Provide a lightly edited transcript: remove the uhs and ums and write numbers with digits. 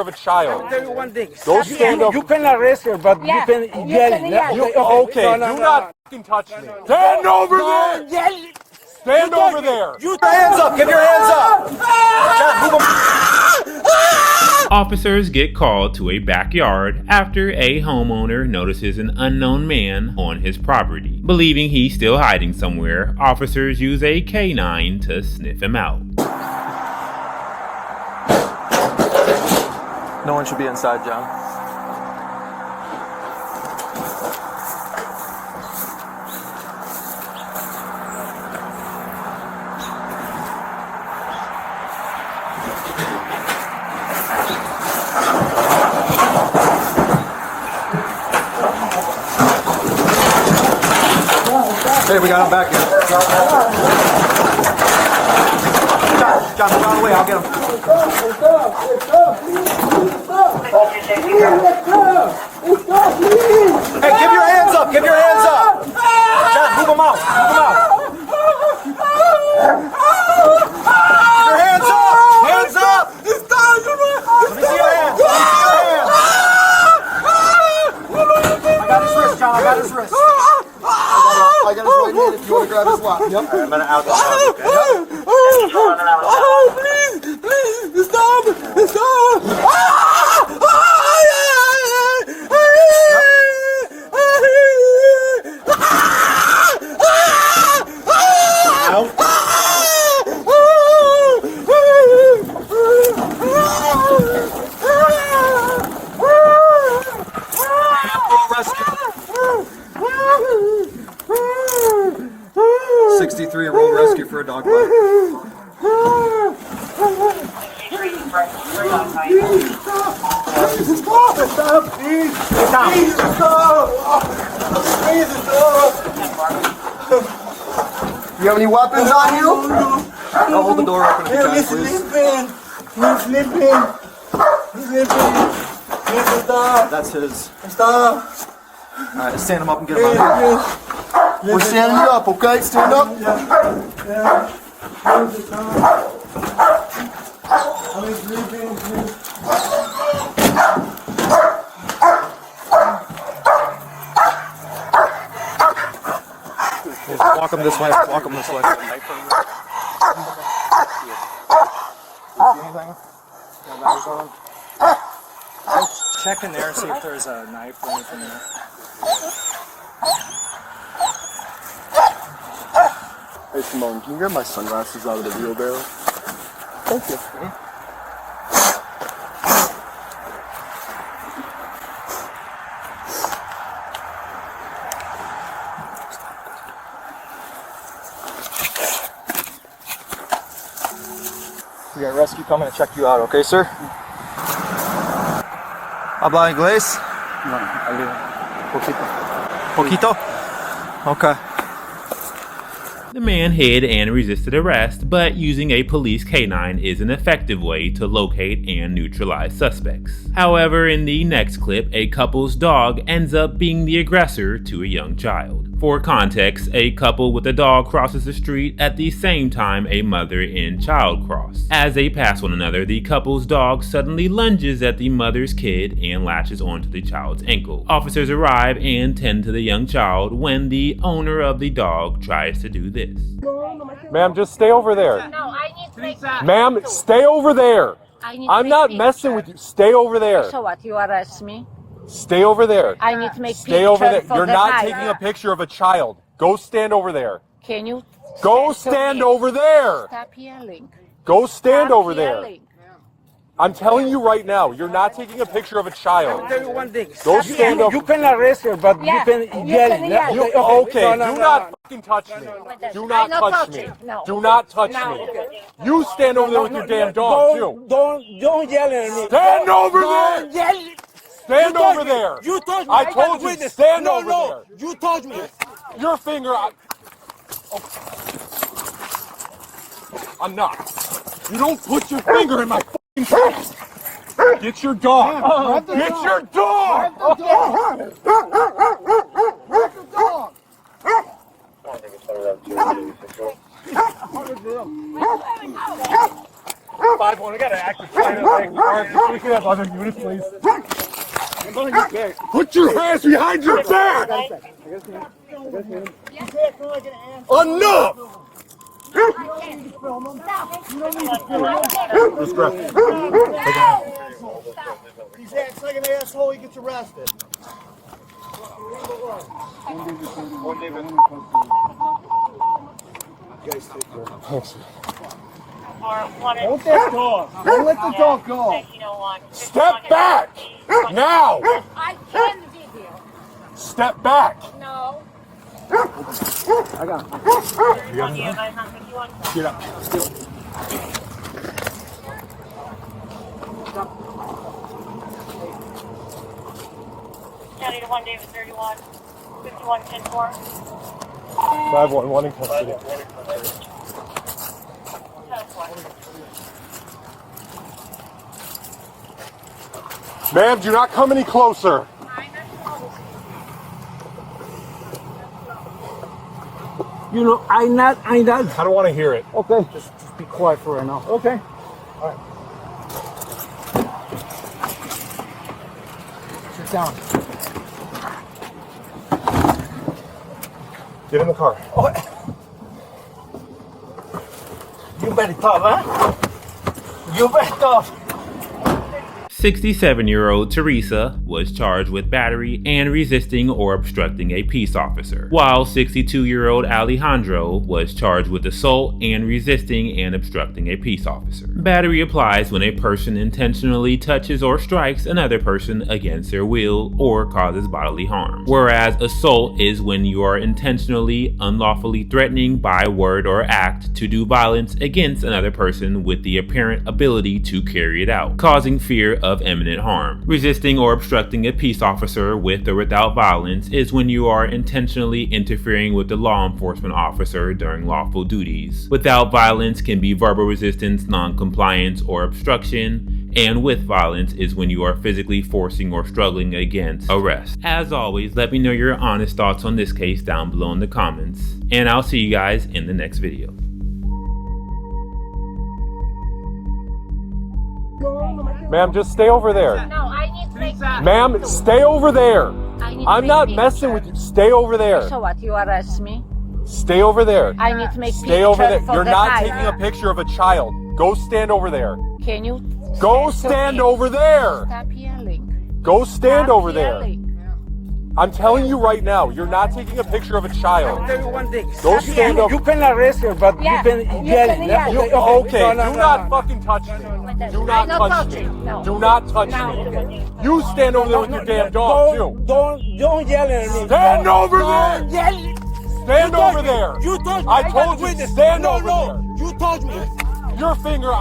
of a child. I'll tell you one thing. Go stand up. You can arrest her, but you can yell. Okay, do not fucking touch me. Stand over there. Stand over there. You hands up. Give your hands up. Officers get called to a backyard after a homeowner notices an unknown man on his property. Believing he's still hiding somewhere, officers use a canine to sniff him out. No one should be inside, John. Hey, we got him back here. John, move out of the way. I'll get him. Hey, give your hands up. Give your hands up. John, move them out. Move them out. Your hands up. Hands up. Let me see your hands. Let me see your hands. I got his wrist, John. I got his wrist. I got his right hand if you want to grab his lap. Yep. I'm going to out the side, okay? Please, stop! Stop! Rescue. 63-year-old rescue for a dog bite. You have any weapons on you? I'll hold the door open if you can, please. He's sleeping. That's his. Stop. Alright, stand him up and get him out. We're standing you up, okay? Stand up. Just walk him this way. Walk him this way. Check in there and see if there's a knife or anything there. Hey Simone, can you grab my sunglasses out of the wheelbarrow? Thank you. We got rescue coming to check you out, okay, sir? ¿Habla inglés? No, Poquito? Okay. The man hid and resisted arrest, but using a police canine is an effective way to locate and neutralize suspects. However, in the next clip, a couple's dog ends up being the aggressor to a young child. For context, a couple with a dog crosses the street at the same time a mother and child cross. As they pass one another, the couple's dog suddenly lunges at the mother's kid and latches onto the child's ankle. Officers arrive and tend to the young child when the owner of the dog tries to do this. Ma'am, just stay over there. No, I need to make Ma'am, stay over there. I'm not messing with you. Stay over there. So what, you arrest me? Stay over there. I need to make Stay over there. for You're the not night. taking a picture of a child. Go stand over there. Can you Go stand over there. Stop yelling. Go stand Stop over there. yelling. I'm telling you right now, you're not taking a picture of a I'll child. tell you one thing. Go stand up. You can arrest her, but Yeah, you can yell. You, okay, do not fucking touch me. Do not touch me. No. Do not touch No. me. You stand over there with your damn dog, too. Don't yell at me. Stand over Don't there. yell. Stand over there. You touched me. I got told a you, witness. stand over there. You touched me. Your finger. I'm not. You don't put your finger in my fucking face. Get your dog. Get your dog. 5-1. We got an active fight up there. All right, we can have other units, please. Put your hands behind your back! Enough! Just grab it. He's acting like an asshole, he gets arrested. Hold that dog. Don't let the dog go. Step back! Now! I can video. Step back! No. Get up. County to 1 David 31, 51 10-4. 5-1, one in custody. Ma'am, do not come any closer. You know, I not. I don't want to hear it. Okay, just be quiet for right now. Okay. All right. Sit down. Get in the car. You better talk, huh? You better talk. 67-year-old Teresa was charged with battery and resisting or obstructing a peace officer, while 62-year-old Alejandro was charged with assault and resisting and obstructing a peace officer. Battery applies when a person intentionally touches or strikes another person against their will or causes bodily harm, whereas assault is when you are intentionally, unlawfully threatening by word or act to do violence against another person with the apparent ability to carry it out, causing fear of imminent harm. Resisting or obstructing a peace officer with or without violence is when you are intentionally interfering with the law enforcement officer during lawful duties. Without violence can be verbal resistance, non-compliance, or obstruction, and with violence is when you are physically forcing or struggling against arrest. As always, let me know your honest thoughts on this case down below in the comments, and I'll see you guys in the next video. Ma'am, just stay over there. No, I need to make. Ma'am, stay over there. I'm not messing with you. Stay over there. So what? You arrest me? Stay over there. I need to make. Stay over there. picture for You're the not night. taking a picture of a child. Go stand over there. Can you? Go stand over there. Stop yelling. Go stand Stop over there. yelling. I'm telling you right now, you're not taking a picture of a I'll child. tell you one thing. Go stand up. You can arrest her, but Yeah, you can you yell. can yell. You- Okay, no, do not fucking touch me. Do not I'm not touch me. touching, no. Do not touch me. You stand over there with your damn dog, too. Don't yell at me. Stand over Don't there. yell. Stand over there. You touched me. I got told you, witness. stand no, over no. there. You touched me. Your finger.